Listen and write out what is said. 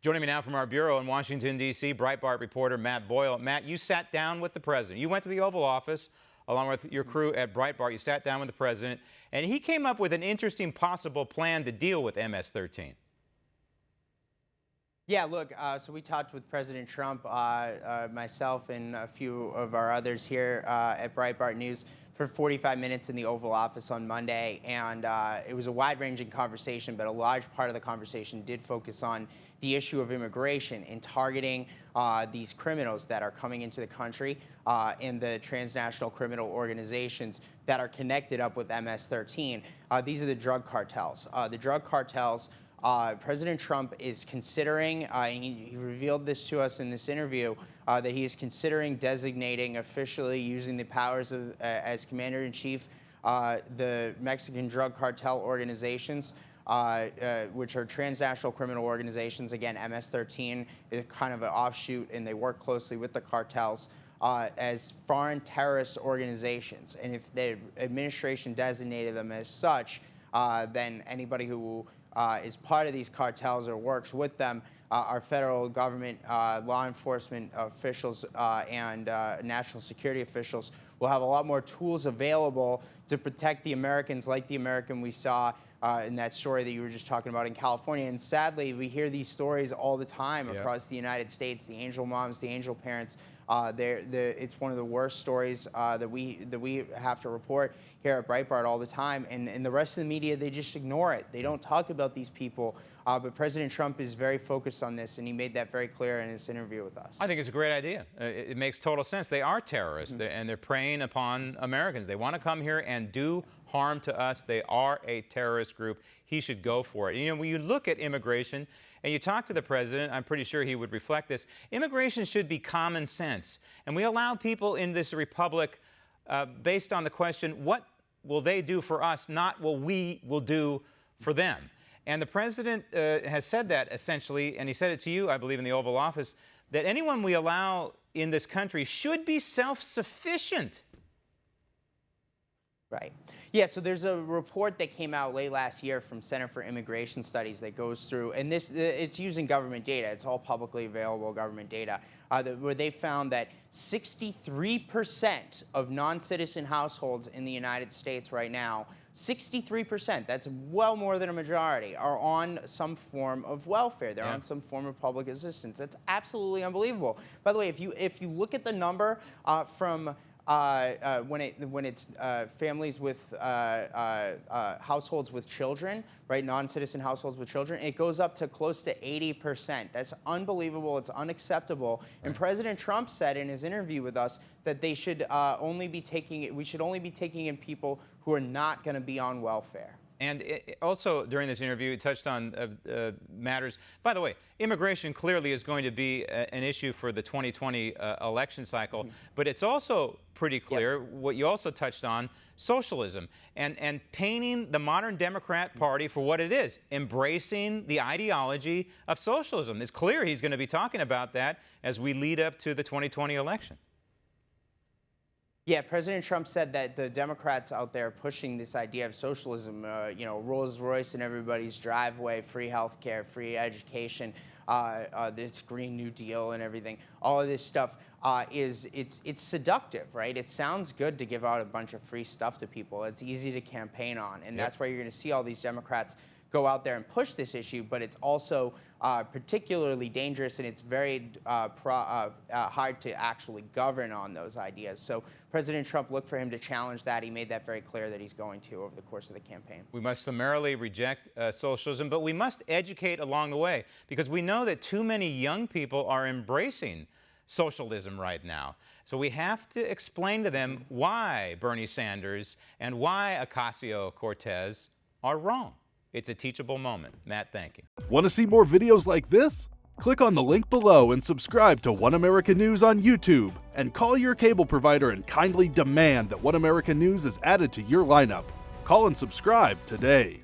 Joining me now from our bureau in Washington, D.C., Breitbart reporter Matt Boyle. Matt, you sat down with the president. You went to the Oval Office along with your crew at Breitbart. You sat down with the president, and he came up with an interesting possible plan to deal with MS-13. Yeah, look, so we talked with President Trump, myself and a few of our others here at Breitbart News for 45 minutes in the Oval Office on Monday, and it was a wide-ranging conversation, but a large part of the conversation did focus on the issue of immigration and targeting these criminals that are coming into the country and the transnational criminal organizations that are connected up with MS-13. These are the drug cartels. The drug cartels, President Trump is considering, and he revealed this to us in this interview, that he is considering designating officially, using the powers of, as Commander-in-Chief, the Mexican drug cartel organizations, which are transnational criminal organizations. Again, MS-13 is kind of an offshoot, and they work closely with the cartels as foreign terrorist organizations. And if the administration designated them as such, then anybody who is part of these cartels or works with them, our federal government, law enforcement officials, and national security officials will have a lot more tools available to protect the Americans, like the American we saw in that story that you were just talking about in California. And sadly, we hear these stories all the time across the United States, the angel moms, the angel parents. It's one of the worst stories that we have to report here at Breitbart all the time, and the rest of the media, they just ignore it. They don't talk about these people, but President Trump is very focused on this, and he made that very clear in his interview with us. I think it's a great idea. It makes total sense. They are terrorists, and they're preying upon Americans. They want to come here and do harm to us. They are a terrorist group. He should go for it. You know, when you look at immigration and you talk to the president, I'm pretty sure he would reflect this. Immigration should be common sense. And we allow people in this republic based on the question, what will they do for us, not what we will do for them. And the president has said that essentially, and he said it to you, I believe, in the Oval Office, that anyone we allow in this country should be self-sufficient. Right. Yeah, so there's a report that came out late last year from Center for Immigration Studies that goes through, and it's using government data. It's all publicly available government data, where they found that 63% of non-citizen households in the United States right now, 63%, that's well more than a majority, are on some form of welfare. They're on some form of public assistance. That's absolutely unbelievable. By the way, if you look at the number from when it's families with households with children, right, non-citizen households with children, it goes up to close to 80%. That's unbelievable. It's unacceptable. Right. And President Trump said in his interview with us that they should we should only be taking in people who are not going to be on welfare. And also during this interview, he touched on matters. By the way, immigration clearly is going to be an issue for the 2020 election cycle, but it's also pretty clear what you also touched on, socialism, and painting the modern Democrat Party for what it is, embracing the ideology of socialism. It's clear he's going to be talking about that as we lead up to the 2020 election. Yeah, President Trump said that the Democrats out there pushing this idea of socialism, you know, Rolls-Royce in everybody's driveway, free health care, free education, this Green New Deal and everything, all of this stuff it's seductive, right? It sounds good to give out a bunch of free stuff to people. It's easy to campaign on, and that's why you're going to see all these Democrats go out there and push this issue, but it's also particularly dangerous, and it's very hard to actually govern on those ideas. So President Trump looked for him to challenge that. He made that very clear that he's going to over the course of the campaign. We must summarily reject socialism, but we must educate along the way, because we know that too many young people are embracing socialism right now. So we have to explain to them why Bernie Sanders and why Ocasio-Cortez are wrong. It's a teachable moment. Matt, thank you. Want to see more videos like this? Click on the link below and subscribe to One American News on YouTube. And call your cable provider and kindly demand that One American News is added to your lineup. Call and subscribe today.